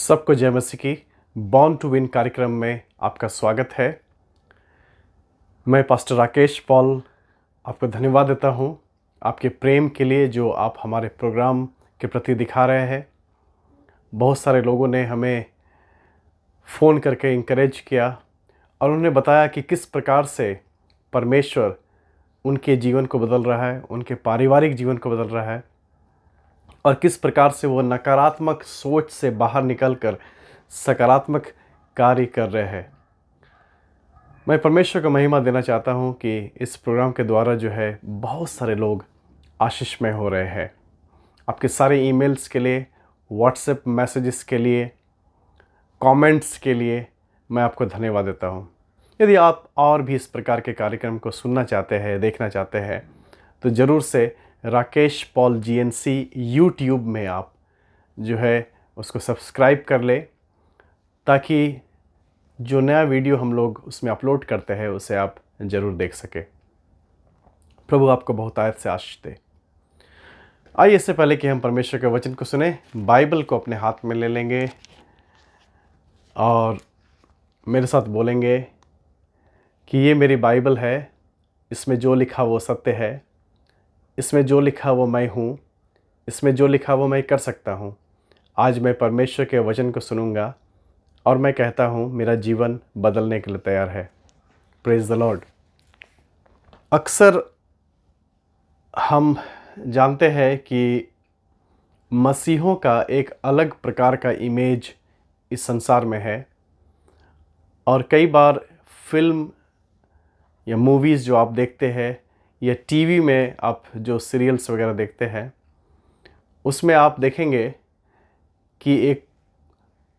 सबको जय मसीह की बॉर्न टू विन कार्यक्रम में आपका स्वागत है। मैं पास्टर राकेश पॉल आपको धन्यवाद देता हूं आपके प्रेम के लिए जो आप हमारे प्रोग्राम के प्रति दिखा रहे हैं। बहुत सारे लोगों ने हमें फ़ोन करके इंकरेज किया और उन्होंने बताया कि किस प्रकार से परमेश्वर उनके जीवन को बदल रहा है, उनके पारिवारिक जीवन को बदल रहा है और किस प्रकार से वो नकारात्मक सोच से बाहर निकलकर सकारात्मक कार्य कर रहे हैं। मैं परमेश्वर को महिमा देना चाहता हूं कि इस प्रोग्राम के द्वारा जो है बहुत सारे लोग आशीषमय हो रहे हैं। आपके सारे ईमेल्स के लिए, व्हाट्सएप मैसेजेस के लिए, कमेंट्स के लिए मैं आपको धन्यवाद देता हूं। यदि आप और भी इस प्रकार के कार्यक्रम को सुनना चाहते हैं, देखना चाहते हैं तो ज़रूर से राकेश पॉल GNC यूट्यूब में आप जो है उसको सब्सक्राइब कर ले, ताकि जो नया वीडियो हम लोग उसमें अपलोड करते हैं उसे आप ज़रूर देख सके। प्रभु आपको बहुत आयत से आशीष दे। आइए, इससे पहले कि हम परमेश्वर के वचन को सुने, बाइबल को अपने हाथ में ले लेंगे और मेरे साथ बोलेंगे कि ये मेरी बाइबल है, इसमें जो लिखा वो सत्य है, इसमें जो लिखा वो मैं हूँ, इसमें जो लिखा वो मैं कर सकता हूँ। आज मैं परमेश्वर के वचन को सुनूंगा और मैं कहता हूँ मेरा जीवन बदलने के लिए तैयार है। Praise the Lord. अक्सर हम जानते हैं कि मसीहों का एक अलग प्रकार का इमेज इस संसार में है और कई बार फिल्म या मूवीज़ जो आप देखते हैं या टीवी में आप जो सीरियल्स वगैरह देखते हैं उसमें आप देखेंगे कि एक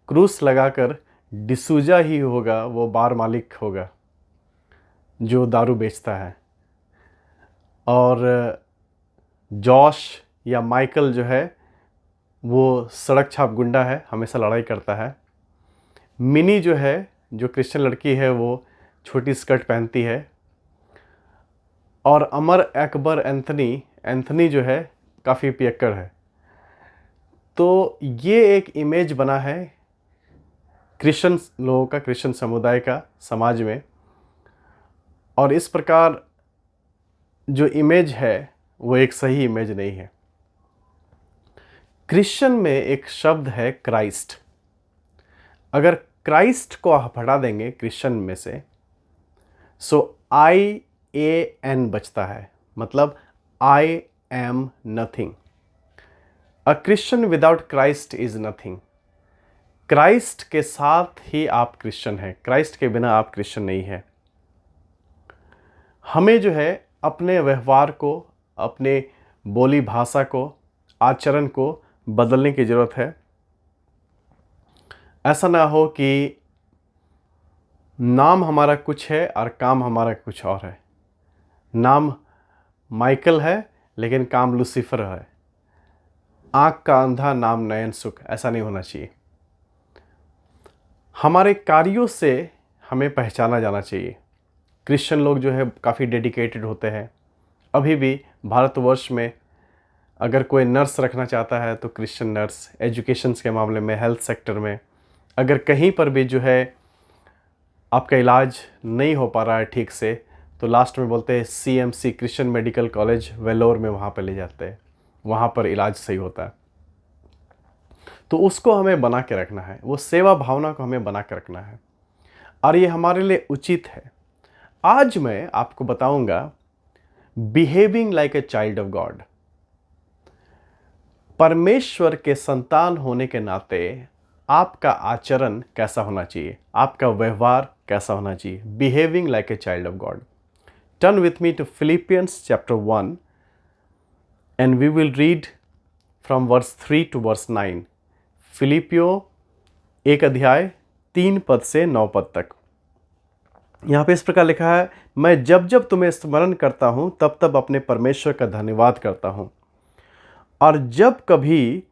क्रूस लगाकर डिसूजा ही होगा, वो बार मालिक होगा जो दारू बेचता है, और जॉश या माइकल जो है वो सड़क छाप गुंडा है, हमेशा लड़ाई करता है। मिनी जो है, जो क्रिश्चियन लड़की है, वो छोटी स्कर्ट पहनती है। और अमर अकबर एंथनी जो है काफ़ी पियक्कड़ है। तो ये एक इमेज बना है क्रिश्चियन लोगों का, क्रिश्चियन समुदाय का समाज में, और इस प्रकार जो इमेज है वो एक सही इमेज नहीं है। क्रिश्चियन में एक शब्द है क्राइस्ट। अगर क्राइस्ट को आप हटा देंगे क्रिश्चियन में से, सो IAN बचता है, मतलब I am nothing. A Christian without Christ is nothing. Christ के साथ ही आप क्रिश्चियन हैं, क्राइस्ट के बिना आप क्रिश्चियन नहीं हैं। हमें जो है अपने व्यवहार को, अपने बोली भाषा को, आचरण को बदलने की ज़रूरत है। ऐसा ना हो कि नाम हमारा कुछ है और काम हमारा कुछ और है। नाम माइकल है लेकिन काम लूसीफर है। आँख का अंधा नाम नयन सुख, ऐसा नहीं होना चाहिए। हमारे कार्यों से हमें पहचाना जाना चाहिए। क्रिश्चियन लोग जो है काफ़ी डेडिकेटेड होते हैं। अभी भी भारतवर्ष में अगर कोई नर्स रखना चाहता है तो क्रिश्चियन नर्स, एजुकेशन के मामले में, हेल्थ सेक्टर में, अगर कहीं पर भी जो है आपका इलाज नहीं हो पा रहा है ठीक से, तो लास्ट में बोलते हैं CMC Christian medical college Vellore में, वहाँ पर ले जाते हैं, वहाँ पर इलाज सही होता है। तो उसको हमें बना के रखना है, वो सेवा भावना को हमें बना के रखना है और ये हमारे लिए उचित है। आज मैं आपको बताऊंगा behaving like a child of God. परमेश्वर के संतान होने के नाते आपका आचरण कैसा होना चाहिए, आपका व्यवहार कैसा होना चाहिए। Behaving like a child of God. Turn with me to Philippians chapter 1 and we will read from verse 3 to verse 9। फिलिपियो 1 अध्याय 3 पद से 9 पद तक। यहाँ पे इस प्रकार लिखा है, मैं जब जब तुम्हें स्मरण करता हूँ तब तब अपने परमेश्वर का धन्यवाद करता हूँ, और जब कभी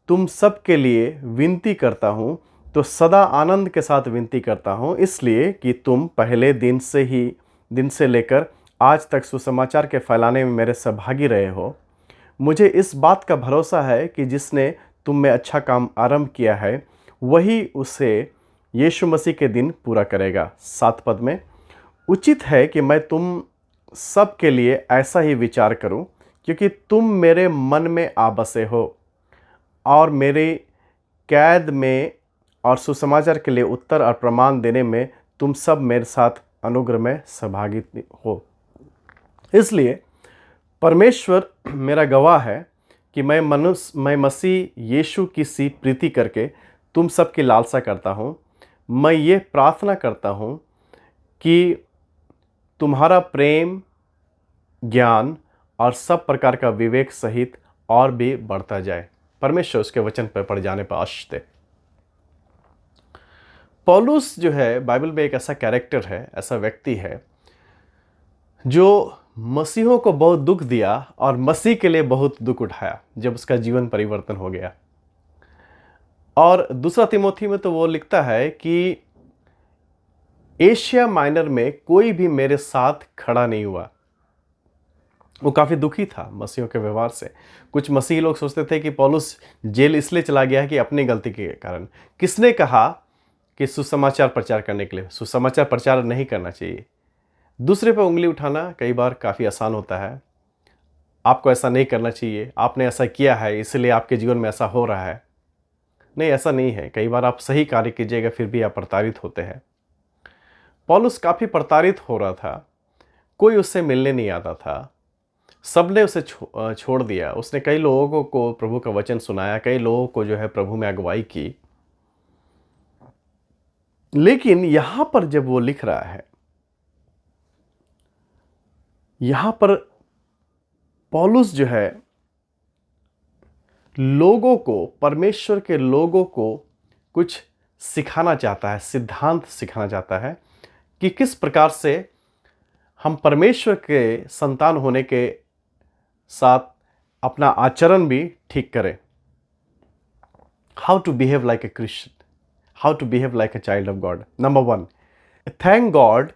तुम सब के लिए विनती करता हूँ तो सदा आनंद के साथ विनती करता हूँ, इसलिए कि तुम पहले दिन से लेकर आज तक सुसमाचार के फैलाने में मेरे सहभागी रहे हो। मुझे इस बात का भरोसा है कि जिसने तुम में अच्छा काम आरंभ किया है वही उसे यीशु मसीह के दिन पूरा करेगा। 7 पद में, उचित है कि मैं तुम सब के लिए ऐसा ही विचार करूं, क्योंकि तुम मेरे मन में आ बसे हो और मेरी कैद में और सुसमाचार के लिए उत्तर और प्रमाण देने में तुम सब मेरे साथ अनुग्रह में सहभागी हो। इसलिए परमेश्वर मेरा गवाह है कि मैं मसीह यीशु की सी प्रीति करके तुम सबकी लालसा करता हूँ। मैं ये प्रार्थना करता हूँ कि तुम्हारा प्रेम, ज्ञान और सब प्रकार का विवेक सहित और भी बढ़ता जाए। परमेश्वर उसके वचन पर पड़ जाने पर आशीष दे। पौलुस जो है बाइबल में एक ऐसा कैरेक्टर है, ऐसा व्यक्ति है जो मसीहों को बहुत दुख दिया और मसीह के लिए बहुत दुख उठाया जब उसका जीवन परिवर्तन हो गया। और दूसरा तिमोथी में तो वो लिखता है कि एशिया माइनर में कोई भी मेरे साथ खड़ा नहीं हुआ। वो काफ़ी दुखी था मसीहों के व्यवहार से। कुछ मसीही लोग सोचते थे कि पौलुस जेल इसलिए चला गया है कि अपनी गलती के कारण। किसने कहा कि सुसमाचार प्रचार करने के लिए? सुसमाचार प्रचार नहीं करना चाहिए। दूसरे पर उंगली उठाना कई बार काफ़ी आसान होता है। आपको ऐसा नहीं करना चाहिए, आपने ऐसा किया है इसलिए आपके जीवन में ऐसा हो रहा है। नहीं, ऐसा नहीं है। कई बार आप सही कार्य कीजिएगा फिर भी आप प्रताड़ित होते हैं। पौलुस काफ़ी प्रताड़ित हो रहा था, कोई उससे मिलने नहीं आता था, सबने उसे छोड़ दिया। उसने कई लोगों को प्रभु का वचन सुनाया, कई लोगों को जो है प्रभु में अगुवाई की। लेकिन यहां पर जब वो लिख रहा है, यहां पर पौलुस जो है लोगों को, परमेश्वर के लोगों को कुछ सिखाना चाहता है, सिद्धांत सिखाना चाहता है कि किस प्रकार से हम परमेश्वर के संतान होने के साथ अपना आचरण भी ठीक करें। How to behave like a Christian, how to behave like a child of God. Number 1, thank God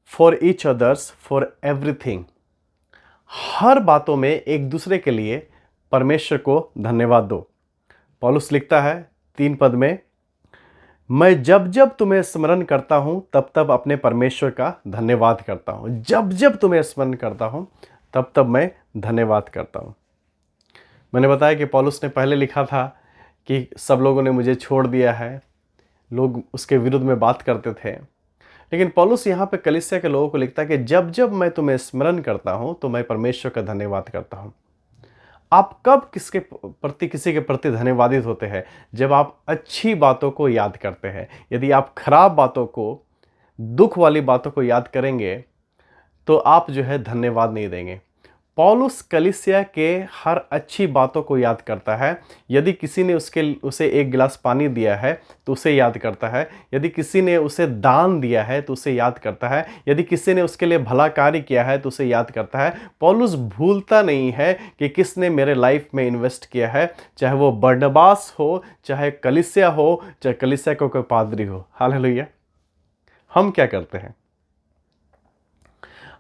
for each others for everything. हर बातों में एक दूसरे के लिए परमेश्वर को धन्यवाद दो। पौलुस लिखता है 3 पद में, मैं जब जब तुम्हें स्मरण करता हूं तब तब अपने परमेश्वर का धन्यवाद करता हूं। जब जब तुम्हें स्मरण करता हूं तब तब मैं धन्यवाद करता हूं। मैंने बताया कि पौलुस ने पहले लिखा था कि सब लोगों ने मुझे छोड़ दिया है, लोग उसके विरुद्ध में बात करते थे। लेकिन पौलुस यहाँ पे कलीसिया के लोगों को लिखता है कि जब जब मैं तुम्हें स्मरण करता हूं तो मैं परमेश्वर का धन्यवाद करता हूं। आप कब किसी के प्रति धन्यवादित होते हैं? जब आप अच्छी बातों को याद करते हैं। यदि आप खराब बातों को, दुख वाली बातों को याद करेंगे तो आप जो है धन्यवाद नहीं देंगे। पौलुस कलीसिया के हर अच्छी बातों को याद करता है। यदि किसी ने उसे एक गिलास पानी दिया है तो उसे याद करता है। यदि किसी ने उसे दान दिया है तो उसे याद करता है। यदि किसी ने उसके लिए भला कार्य किया है तो उसे याद करता है। पौलुस भूलता नहीं है कि किसने मेरे लाइफ में इन्वेस्ट किया है, चाहे वो बरनबास हो, चाहे कलीसिया हो, चाहे कलीसिया को कोई पादरी हो। हालेलुया। हम क्या करते हैं?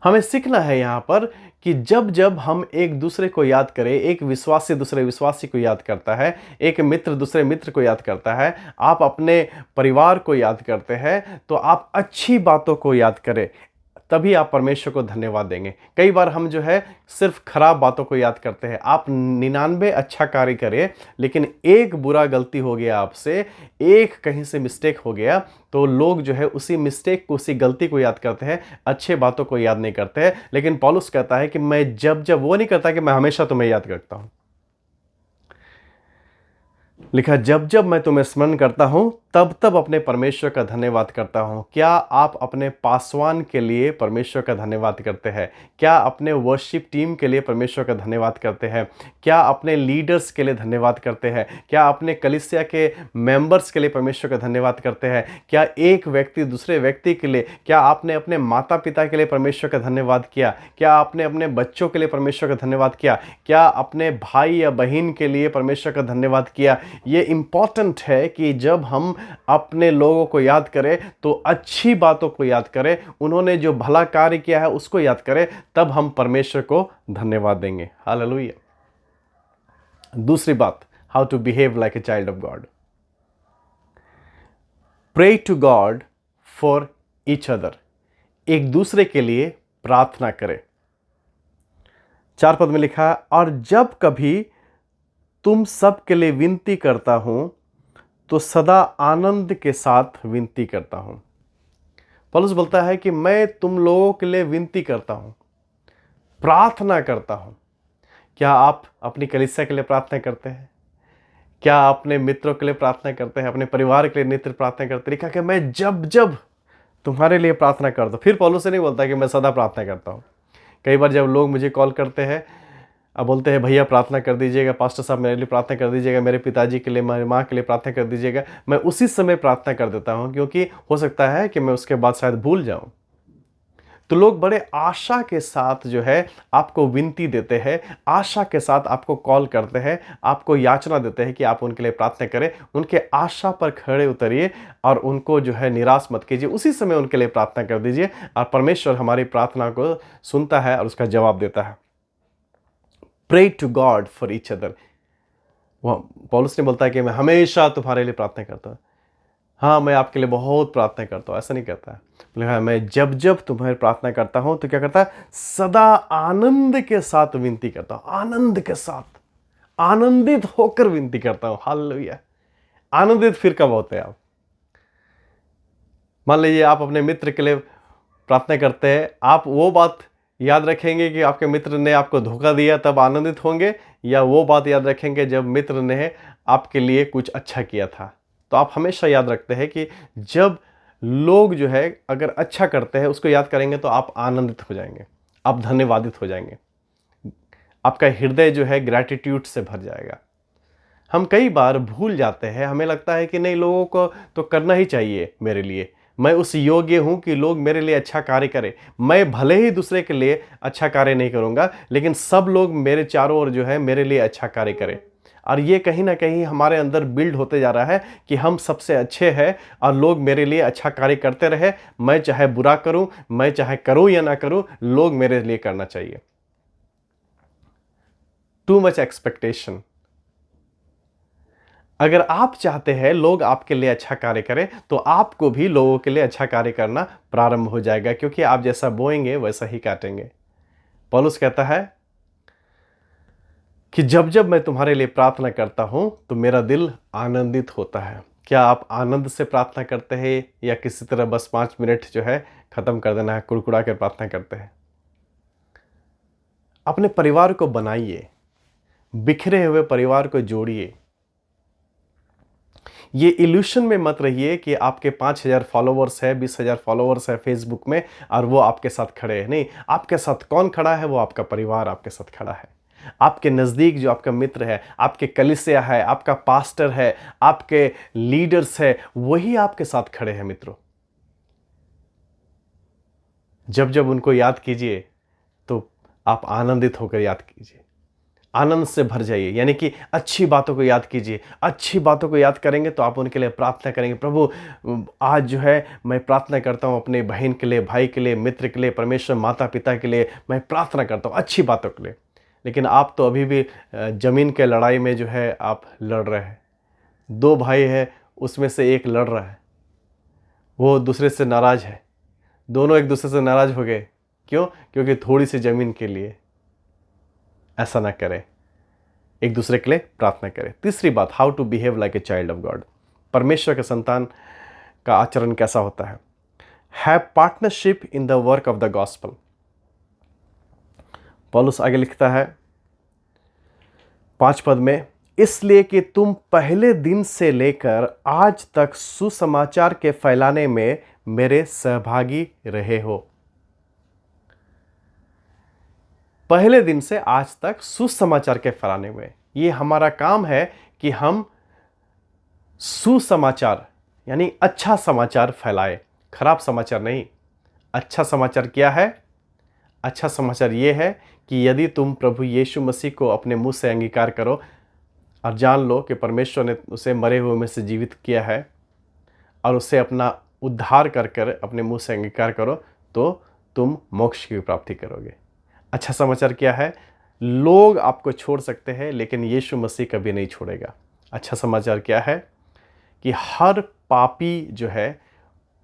हमें सीखना है यहाँ पर कि जब जब हम एक दूसरे को याद करें, एक विश्वासी दूसरे विश्वासी को याद करता है, एक मित्र दूसरे मित्र को याद करता है, आप अपने परिवार को याद करते हैं, तो आप अच्छी बातों को याद करें, तभी आप परमेश्वर को धन्यवाद देंगे। कई बार हम जो है सिर्फ खराब बातों को याद करते हैं। आप 99 अच्छा कार्य करें, लेकिन एक बुरा गलती हो गया आपसे, एक कहीं से मिस्टेक हो गया, तो लोग जो है उसी मिस्टेक को, उसी गलती को याद करते हैं, अच्छे बातों को याद नहीं करते हैं। लेकिन पौलुस कहता है कि मैं जब जब, वो नहीं करता कि मैं हमेशा तुम्हें याद करता हूं। लिखा, जब जब मैं तुम्हें स्मरण करता हूं तब तब अपने परमेश्वर का धन्यवाद करता हूं। क्या आप अपने पासवान के लिए परमेश्वर का धन्यवाद करते हैं? क्या अपने वर्शिप टीम के लिए परमेश्वर का धन्यवाद करते हैं? क्या अपने लीडर्स के लिए धन्यवाद करते हैं? क्या अपने कलीसिया के मेंबर्स के लिए परमेश्वर का धन्यवाद करते हैं? क्या एक व्यक्ति दूसरे व्यक्ति के लिए, क्या आपने अपने माता पिता के लिए परमेश्वर का धन्यवाद किया? क्या आपने अपने बच्चों के लिए परमेश्वर का धन्यवाद किया? क्या अपने भाई या बहन के लिए परमेश्वर का धन्यवाद किया? ये इंपॉर्टेंट है कि जब हम अपने लोगों को याद करें तो अच्छी बातों को याद करें, उन्होंने जो भला कार्य किया है उसको याद करें, तब हम परमेश्वर को धन्यवाद देंगे। हालेलुया। दूसरी बात, how to behave like a child of God. Pray to God for each other, एक दूसरे के लिए प्रार्थना करें। 4 पद में लिखा है, और जब कभी तुम सब के लिए विनती करता हूं तो सदा आनंद के साथ विनती करता हूं। पौलुस बोलता है कि मैं तुम लोगों के लिए विनती करता हूं, प्रार्थना करता हूं। क्या आप अपनी कलीसिया के लिए प्रार्थना करते हैं? क्या आप अपने मित्रों के लिए प्रार्थना करते हैं? अपने परिवार के लिए नित्य प्रार्थना करते हैं? लिखा कि मैं जब जब तुम्हारे लिए प्रार्थना करता हूं। फिर पौलुस से नहीं बोलता कि मैं सदा प्रार्थना करता हूं। कई बार जब लोग मुझे कॉल करते हैं, अब बोलते हैं भैया प्रार्थना कर दीजिएगा, पास्टर साहब मेरे लिए प्रार्थना कर दीजिएगा, मेरे पिताजी के लिए, मेरी माँ के लिए प्रार्थना कर दीजिएगा, मैं उसी समय प्रार्थना कर देता हूं, क्योंकि हो सकता है कि मैं उसके बाद शायद भूल जाऊं। तो लोग बड़े आशा के साथ जो है आपको विनती देते हैं, आशा के साथ आपको कॉल करते हैं, आपको याचना देते हैं कि आप उनके लिए प्रार्थना करें। उनके आशा पर खड़े उतरिए और उनको जो है निराश मत कीजिए, उसी समय उनके लिए प्रार्थना कर दीजिए और परमेश्वर हमारी प्रार्थना को सुनता है और उसका जवाब देता है। Pray to God for each other. वह पौलुस ने बोलता है कि मैं हमेशा तुम्हारे लिए प्रार्थना करता हूँ। हाँ, मैं आपके लिए बहुत प्रार्थना करता हूँ, ऐसा नहीं कहता है। बोले मैं जब जब तुम्हारी प्रार्थना करता हूँ तो क्या करता है? सदा आनंद के साथ विनती करता हूँ, आनंद के साथ, आनंदित होकर विनती करता हूँ। हालेलुया। आनंदित फिर कब होते हैं आप? मान लीजिए आप अपने मित्र के लिए प्रार्थना करते हैं, आप वो बात याद रखेंगे कि आपके मित्र ने आपको धोखा दिया तब आनंदित होंगे, या वो बात याद रखेंगे जब मित्र ने आपके लिए कुछ अच्छा किया था? तो आप हमेशा याद रखते हैं कि जब लोग जो है अगर अच्छा करते हैं उसको याद करेंगे तो आप आनंदित हो जाएंगे, आप धन्यवादित हो जाएंगे, आपका हृदय जो है ग्रैटिट्यूड से भर जाएगा। हम कई बार भूल जाते हैं, हमें लगता है कि नहीं, लोगों को तो करना ही चाहिए मेरे लिए, मैं उस योग्य हूं कि लोग मेरे लिए अच्छा कार्य करें। मैं भले ही दूसरे के लिए अच्छा कार्य नहीं करूंगा, लेकिन सब लोग मेरे चारों ओर जो है मेरे लिए अच्छा कार्य करें। और ये कहीं ना कहीं हमारे अंदर बिल्ड होते जा रहा है कि हम सबसे अच्छे हैं और लोग मेरे लिए अच्छा कार्य करते रहे, मैं चाहे बुरा करूं, मैं चाहे करूं या ना करूं, लोग मेरे लिए करना चाहिए। Too much expectation. अगर आप चाहते हैं लोग आपके लिए अच्छा कार्य करें तो आपको भी लोगों के लिए अच्छा कार्य करना प्रारंभ हो जाएगा, क्योंकि आप जैसा बोएंगे वैसा ही काटेंगे। पौलुस कहता है कि जब जब मैं तुम्हारे लिए प्रार्थना करता हूं तो मेरा दिल आनंदित होता है। क्या आप आनंद से प्रार्थना करते हैं या किसी तरह बस 5 मिनट जो है खत्म कर देना है, कुड़कुड़ा कर प्रार्थना करते हैं? अपने परिवार को बनाइए, बिखरे हुए परिवार को जोड़िए। ये इल्यूशन में मत रहिए कि आपके 5,000 फॉलोवर्स है, 20,000 फॉलोवर्स है फेसबुक में और वो आपके साथ खड़े हैं। नहीं, आपके साथ कौन खड़ा है? वो आपका परिवार आपके साथ खड़ा है। आपके नज़दीक जो आपका मित्र है, आपके कलीसिया है, आपका पास्टर है, आपके लीडर्स है, वही आपके साथ खड़े हैं मित्रों। जब जब उनको याद कीजिए तो आप आनंदित होकर याद कीजिए, आनंद से भर जाइए, यानी कि अच्छी बातों को याद कीजिए। अच्छी बातों को याद करेंगे तो आप उनके लिए प्रार्थना करेंगे, प्रभु आज जो है मैं प्रार्थना करता हूँ अपने बहन के लिए, भाई के लिए, मित्र के लिए, परमेश्वर माता पिता के लिए मैं प्रार्थना करता हूँ अच्छी बातों के लिए। लेकिन आप तो अभी भी ज़मीन के लड़ाई में जो है आप लड़ रहे हैं। 2 भाई है, उसमें से एक लड़ रहा है, वो दूसरे से नाराज़ है, दोनों एक दूसरे से नाराज़ हो गए। क्यों? क्योंकि थोड़ी सी ज़मीन के लिए। ऐसा ना करें, एक दूसरे के लिए प्रार्थना करें। तीसरी बात, how to behave like a child of God. परमेश्वर के संतान का आचरण कैसा होता है? Have partnership in the work of the gospel. पौलुस आगे लिखता है 5 पद में, इसलिए कि तुम पहले दिन से लेकर आज तक सुसमाचार के फैलाने में मेरे सहभागी रहे हो। पहले दिन से आज तक सुसमाचार के फैलाने में, ये हमारा काम है कि हम सुसमाचार यानी अच्छा समाचार फैलाए, खराब समाचार नहीं। अच्छा समाचार क्या है? अच्छा समाचार ये है कि यदि तुम प्रभु यीशु मसीह को अपने मुंह से अंगीकार करो और जान लो कि परमेश्वर ने उसे मरे हुए में से जीवित किया है और उसे अपना उद्धार कर कर अपने मुंह से अंगीकार करो, तो तुम मोक्ष की प्राप्ति करोगे। अच्छा समाचार क्या है? लोग आपको छोड़ सकते हैं लेकिन यीशु मसीह कभी नहीं छोड़ेगा। अच्छा समाचार क्या है? कि हर पापी जो है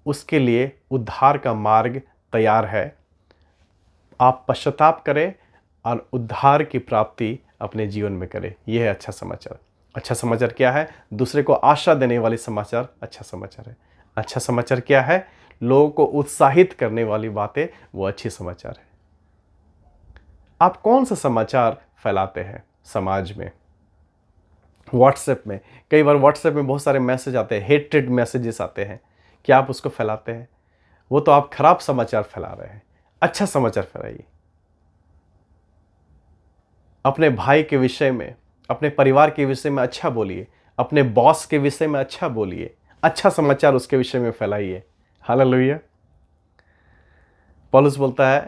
उसके लिए उद्धार का मार्ग तैयार है। आप पश्चाताप करें और उद्धार की प्राप्ति अपने जीवन में करें। यह है अच्छा समाचार। अच्छा समाचार क्या है? दूसरे को आशा देने वाली समाचार अच्छा समाचार है। अच्छा समाचार क्या है? लोगों को उत्साहित करने वाली बातें, वो अच्छी समाचार है। आप कौन सा समाचार फैलाते हैं समाज में? व्हाट्सएप में, कई बार व्हाट्सएप में बहुत सारे मैसेज आते हैं, हेटेड मैसेजेस आते हैं। क्या आप उसको फैलाते हैं? वो तो आप खराब समाचार फैला रहे हैं। अच्छा समाचार फैलाइए। अपने भाई के विषय में, अपने परिवार के विषय में अच्छा बोलिए। अपने बॉस के विषय में अच्छा बोलिए। अच्छा समाचार उसके विषय में फैलाइए। हालेलुया। पौलुस बोलता है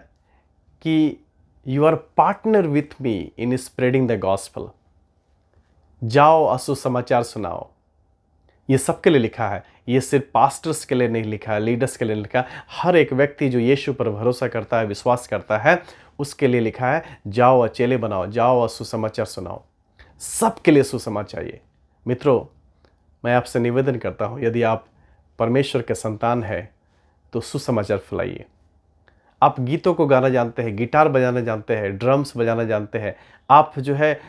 कि you are partner with me in spreading the gospel. जाओ और सुसमाचार सुनाओ। ये सबके लिए लिखा है। ये सिर्फ पास्टर्स के लिए नहीं लिखा है, लीडर्स के लिए लिखा है। हर एक व्यक्ति जो यीशु पर भरोसा करता है, विश्वास करता है, उसके लिए लिखा है। जाओ और चेले बनाओ, जाओ और सुसमाचार सुनाओ। सबके लिए सुसमाचार चाहिए। मित्रों, मैं आपसे निवेदन करता हूँ, यदि आप परमेश्वर के संतान हैं तो सुसमाचार फैलाइए। आप गीतों को गाना जानते हैं, गिटार बजाना जानते हैं, ड्रम्स बजाना जानते हैं, आप जो है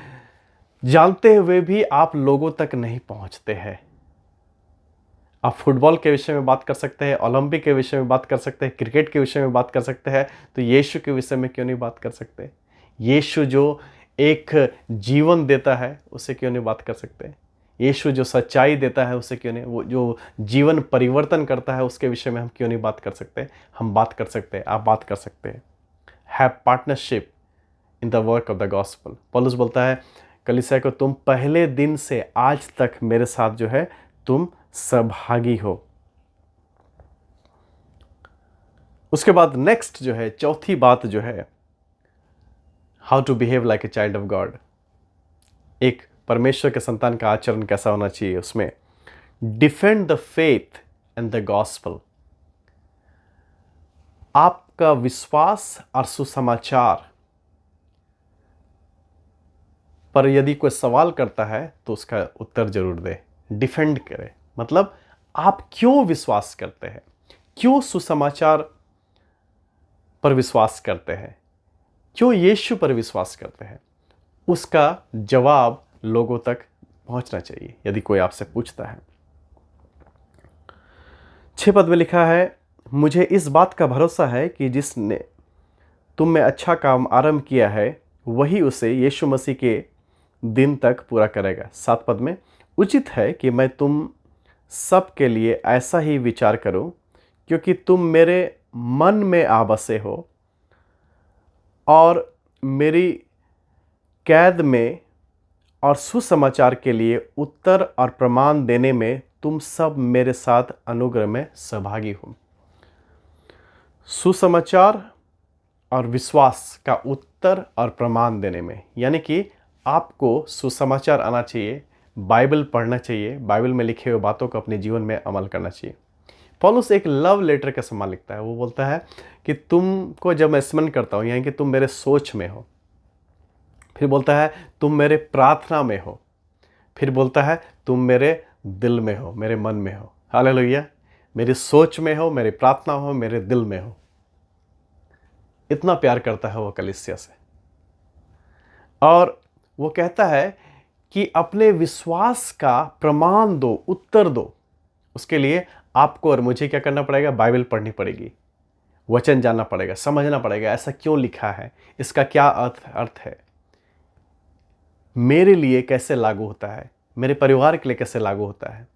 जानते हुए भी आप लोगों तक नहीं पहुंचते हैं। आप फुटबॉल के विषय में बात कर सकते हैं, ओलंपिक के विषय में बात कर सकते हैं, क्रिकेट के विषय में बात कर सकते हैं, तो यीशु के विषय में क्यों नहीं बात कर सकते? यीशु जो एक जीवन देता है, उसे क्यों नहीं बात कर सकते? यीशु जो सच्चाई देता है, उसे क्यों नहीं, वो जो जीवन परिवर्तन करता है, उसके विषय में हम क्यों नहीं बात कर सकते? हम बात कर सकते हैं, आप बात कर सकते हैं। Have partnership in the work of the gospel. पौलुस बोलता है कलीसिया को, तुम पहले दिन से आज तक मेरे साथ जो है तुम सहभागी हो। उसके बाद नेक्स्ट जो है, चौथी बात जो है, how to behave like a child of God. एक परमेश्वर के संतान का आचरण कैसा होना चाहिए? उसमें defend the faith and the gospel. आपका विश्वास और सुसमाचार पर यदि कोई सवाल करता है तो उसका उत्तर जरूर दे। डिफेंड करे मतलब आप क्यों विश्वास करते हैं, क्यों सुसमाचार पर विश्वास करते हैं, क्यों यीशु पर विश्वास करते हैं, उसका जवाब लोगों तक पहुंचना चाहिए यदि कोई आपसे पूछता है। 6 पद में लिखा है, मुझे इस बात का भरोसा है कि जिसने तुम में अच्छा काम आरंभ किया है वही उसे यीशु मसीह के दिन तक पूरा करेगा। 7 पद में, उचित है कि मैं तुम सब के लिए ऐसा ही विचार करूं, क्योंकि तुम मेरे मन में आ बसे हो और मेरी कैद में और सुसमाचार के लिए उत्तर और प्रमाण देने में तुम सब मेरे साथ अनुग्रह में सहभागी हो। सुसमाचार और विश्वास का उत्तर और प्रमाण देने में, यानी कि आपको सुसमाचार आना चाहिए, बाइबल पढ़ना चाहिए, बाइबल में लिखे हुए बातों को अपने जीवन में अमल करना चाहिए। पौलुस एक लव लेटर के समान लिखता है। वो बोलता है कि तुमको जब मैं स्मरण करता हूँ, यानी कि तुम मेरे सोच में हो। फिर बोलता है तुम मेरे प्रार्थना में हो। फिर बोलता है तुम मेरे दिल में हो, मेरे मन में हो। हालेलुया। मेरी सोच में हो, मेरी प्रार्थना हो, मेरे दिल में हो। इतना प्यार करता है वो कलीसिया से। और वो कहता है कि अपने विश्वास का प्रमाण दो, उत्तर दो। उसके लिए आपको और मुझे क्या करना पड़ेगा? बाइबल पढ़नी पड़ेगी, वचन जानना पड़ेगा, समझना पड़ेगा ऐसा क्यों लिखा है, इसका क्या अर्थ है, मेरे लिए कैसे लागू होता है, मेरे परिवार के लिए कैसे लागू होता है,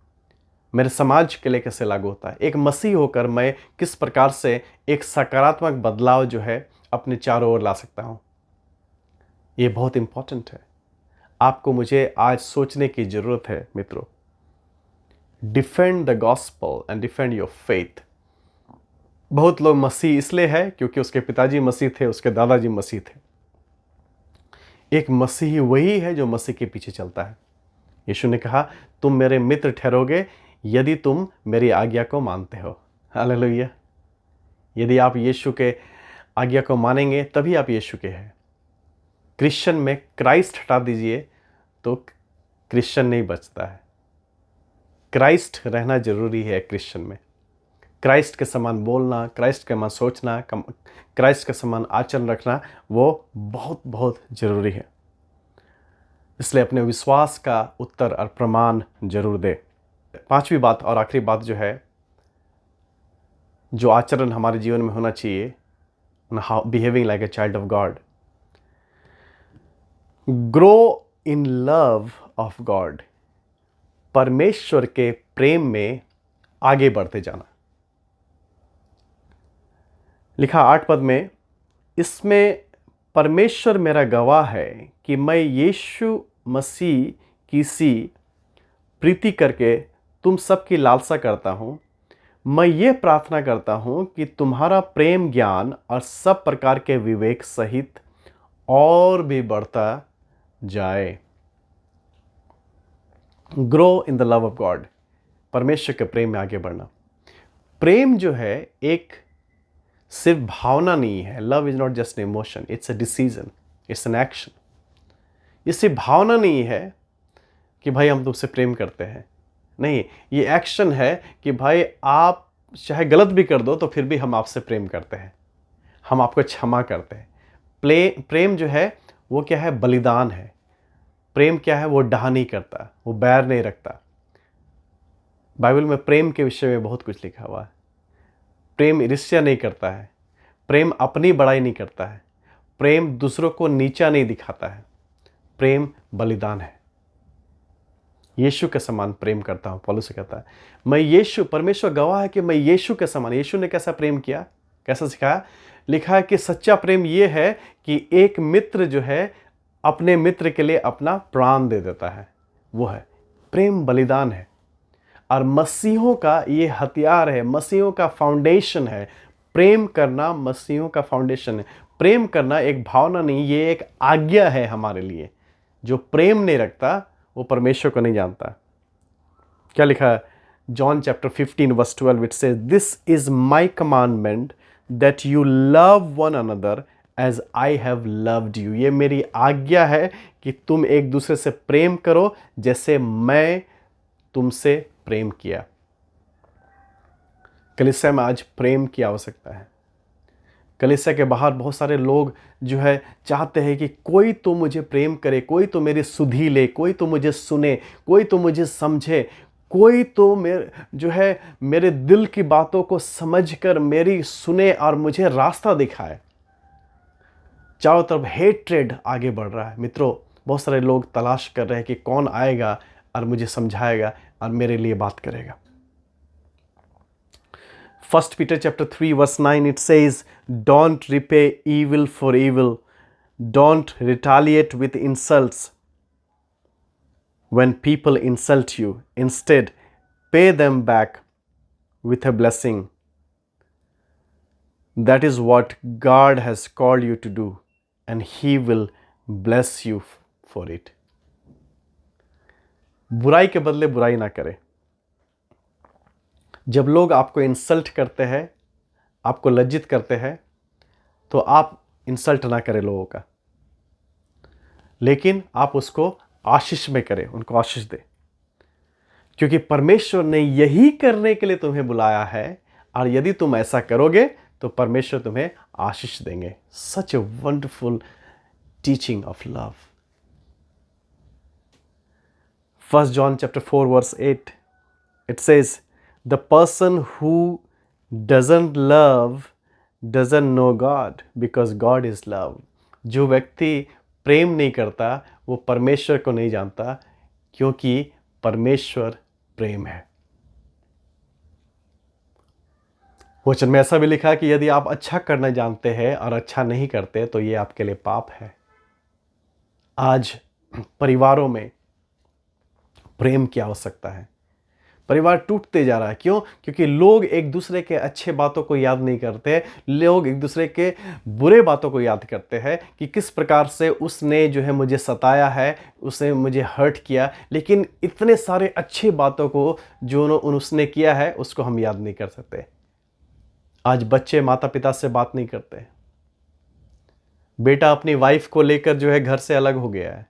मेरे समाज के लिए कैसे लागू होता है। एक मसीह होकर मैं किस प्रकार से एक सकारात्मक बदलाव जो है अपने चारों ओर ला सकता हूं। ये बहुत इंपॉर्टेंट है। आपको मुझे आज सोचने की जरूरत है मित्रों। Defend the gospel and defend your faith. बहुत लोग मसीह इसलिए है क्योंकि उसके पिताजी मसीह थे, उसके दादाजी मसीह थे। एक मसीही वही है जो मसीह के पीछे चलता है। यीशु ने कहा, तुम मेरे मित्र ठहरोगे यदि तुम मेरी आज्ञा को मानते हो। हालेलुया। यदि आप यीशु के आज्ञा को मानेंगे तभी आप यीशु के हैं। क्रिश्चियन में क्राइस्ट हटा दीजिए तो क्रिश्चियन नहीं बचता है। क्राइस्ट रहना जरूरी है क्रिश्चियन में। क्राइस्ट के समान बोलना, क्राइस्ट के समान सोचना, क्राइस्ट के समान आचरण रखना, वो बहुत बहुत जरूरी है। इसलिए अपने विश्वास का उत्तर और प्रमाण जरूर दे। पांचवी बात और आखिरी बात जो है, जो आचरण हमारे जीवन में होना चाहिए, behaving like a child of God, grow in love of God, परमेश्वर के प्रेम में आगे बढ़ते जाना। लिखा 8 पद में, इसमें परमेश्वर मेरा गवाह है कि मैं यीशु मसीह की सी प्रीति करके तुम सबकी लालसा करता हूँ। मैं ये प्रार्थना करता हूँ कि तुम्हारा प्रेम, ज्ञान और सब प्रकार के विवेक सहित और भी बढ़ता जाए। Grow in the love of God, परमेश्वर के प्रेम में आगे बढ़ना। प्रेम जो है एक सिर्फ भावना नहीं है। Love is not just an emotion, it's a decision, it's an action. ये सिर्फ भावना नहीं है कि भाई हम तुमसे प्रेम करते हैं, नहीं, ये एक्शन है कि भाई आप चाहे गलत भी कर दो तो फिर भी हम आपसे प्रेम करते हैं, हम आपको क्षमा करते हैं। प्रेम जो है वो क्या है? बलिदान है। प्रेम क्या है? वो डाह नहीं करता, वो बैर नहीं रखता। बाइबल में प्रेम के विषय में बहुत कुछ लिखा हुआ है। प्रेम ईर्ष्या नहीं करता है, प्रेम अपनी बड़ाई नहीं करता है, प्रेम दूसरों को नीचा नहीं दिखाता है, प्रेम बलिदान है। यीशु के समान प्रेम करता हूं, पौलुस कहता है। मैं यीशु, परमेश्वर गवाह है कि मैं यीशु के समान। यीशु ने कैसा प्रेम किया, कैसा सिखाया? लिखा है कि सच्चा प्रेम यह है कि एक मित्र जो है अपने मित्र के लिए अपना प्राण दे देता है, वो है प्रेम, बलिदान है। और मसीहों का ये हथियार है, मसीहों का फाउंडेशन है। प्रेम करना मसीहों का फाउंडेशन है। प्रेम करना एक भावना नहीं, ये एक आज्ञा है हमारे लिए। जो प्रेम नहीं रखता वो परमेश्वर को नहीं जानता। क्या लिखा है? John chapter 15 verse 12, it says, this is my commandment that you love one another as I have loved you. ये मेरी आज्ञा है कि तुम एक दूसरे से प्रेम करो जैसे मैं तुमसे प्रेम किया। कलीसिया में आज प्रेम की आवश्यकता है। कलीसिया के बाहर बहुत सारे लोग जो है चाहते हैं कि कोई तो मुझे प्रेम करे, कोई तो मेरी सुधि ले, कोई तो मुझे सुने, कोई तो मुझे समझे, कोई तो मेरे दिल की बातों को समझकर मेरी सुने और मुझे रास्ता दिखाए। चारों तरफ हेट्रेड आगे बढ़ रहा है। मित्रों, बहुत सारे लोग तलाश कर रहे हैं कि कौन आएगा और मुझे समझाएगा और मेरे लिए बात करेगा। 1 Peter chapter 3 verse 9, it says, don't repay evil for evil, don't retaliate with insults when people insult you, instead pay them back with a blessing. That is what God has called you to do, and He will bless you for it. बुराई के बदले बुराई ना करें। जब लोग आपको insult करते हैं, आपको लज्जित करते हैं, तो आप इंसल्ट ना करें लोगों का, लेकिन आप उसको आशीष में करें, उनको आशीष दें, क्योंकि परमेश्वर ने यही करने के लिए तुम्हें बुलाया है। और यदि तुम ऐसा करोगे तो परमेश्वर तुम्हें आशीष देंगे। Such a wonderful teaching of love. 1 John chapter 4 verse 8, it says, the person who doesn't love doesn't know God, because God is love. जो व्यक्ति प्रेम नहीं करता वो परमेश्वर को नहीं जानता, क्योंकि परमेश्वर प्रेम है। वचन में ऐसा भी लिखा है कि यदि आप अच्छा करना जानते हैं और अच्छा नहीं करते तो ये आपके लिए पाप है। आज परिवारों में प्रेम की आवश्यकता है। परिवार टूटते जा रहा है। क्यों? क्योंकि लोग एक दूसरे के अच्छे बातों को याद नहीं करते, लोग एक दूसरे के बुरे बातों को याद करते हैं कि किस प्रकार से उसने जो है मुझे सताया है, उसने मुझे हर्ट किया, लेकिन इतने सारे अच्छी बातों को जो उसने किया है उसको हम याद नहीं कर सकते। आज बच्चे माता पिता से बात नहीं करते। बेटा अपनी वाइफ को लेकर जो है घर से अलग हो गया है।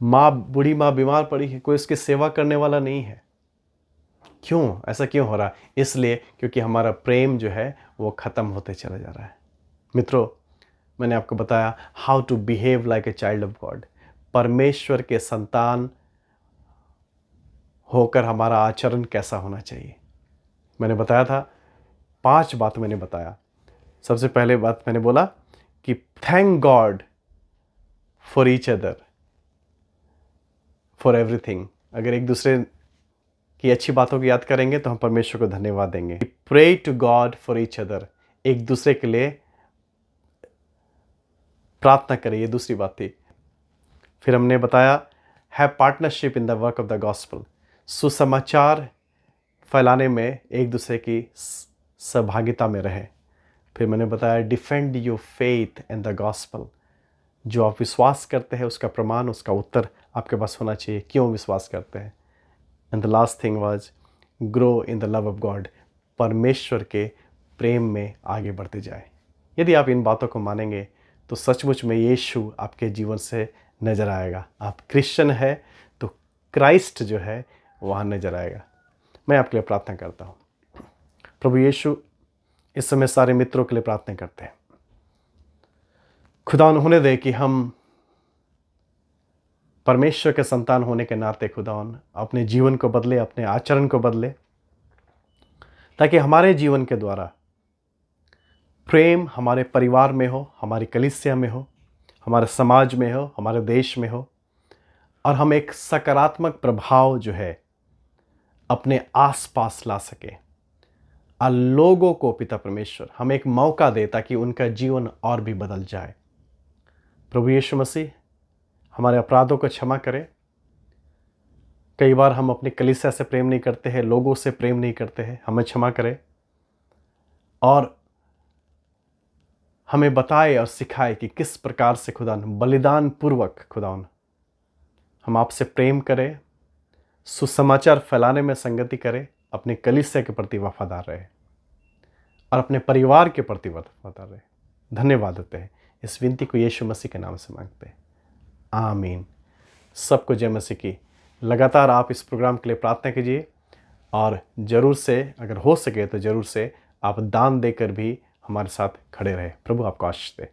बूढ़ी माँ बीमार पड़ी है, कोई उसकी सेवा करने वाला नहीं है। क्यों? ऐसा क्यों हो रहा है? इसलिए क्योंकि हमारा प्रेम जो है वो ख़त्म होते चला जा रहा है। मित्रों, मैंने आपको बताया how to behave like a child of God. परमेश्वर के संतान होकर हमारा आचरण कैसा होना चाहिए। मैंने बताया था 5 बात मैंने बताया। सबसे पहले बात मैंने बोला कि thank God for each other for everything. अगर एक दूसरे की अच्छी बातों को याद करेंगे तो हम परमेश्वर को धन्यवाद देंगे। Pray to God for each other, एक दूसरे के लिए प्रार्थना करें, ये दूसरी बात थी। फिर हमने बताया have partnership in the work of the gospel, सुसमाचार फैलाने में एक दूसरे की सहभागिता में रहे। फिर मैंने बताया defend your faith in the gospel, जो आप विश्वास करते हैं उसका प्रमाण, उसका उत्तर आपके पास होना चाहिए, क्यों विश्वास करते हैं। And the last thing was grow in the love of God, परमेश्वर के प्रेम में आगे बढ़ते जाए। यदि आप इन बातों को मानेंगे तो सचमुच में यीशु आपके जीवन से नज़र आएगा। आप क्रिश्चियन है तो क्राइस्ट जो है वहाँ नज़र आएगा। मैं आपके लिए प्रार्थना करता हूँ। प्रभु यीशु, इस समय सारे मित्रों के लिए प्रार्थना करते हैं। खुदा होने दे कि हम परमेश्वर के संतान होने के नाते खुदावन अपने जीवन को बदले, अपने आचरण को बदले, ताकि हमारे जीवन के द्वारा प्रेम हमारे परिवार में हो, हमारी कलीसिया में हो, हमारे समाज में हो, हमारे देश में हो, और हम एक सकारात्मक प्रभाव जो है अपने आसपास ला सके। और लोगों को पिता परमेश्वर हम एक मौका दे ताकि उनका जीवन और भी बदल जाए। प्रभु यीशु मसीह, हमारे अपराधों को क्षमा करें। कई बार हम अपनी कलीसिया से प्रेम नहीं करते हैं, लोगों से प्रेम नहीं करते हैं, हमें क्षमा करें और हमें बताए और सिखाए कि किस प्रकार से खुदान बलिदान पूर्वक खुदान हम आपसे प्रेम करें, सुसमाचार फैलाने में संगति करें, अपने कलीसिया के प्रति वफादार रहे और अपने परिवार के प्रति वफादार रहे। धन्यवाद देते हैं। इस विनती को यीशु मसीह के नाम से मांगते हैं, आमीन। सबको जय मसीह की। लगातार आप इस प्रोग्राम के लिए प्रार्थना कीजिए और ज़रूर से, अगर हो सके तो ज़रूर से आप दान देकर भी हमारे साथ खड़े रहे। प्रभु आपको आशीष दे।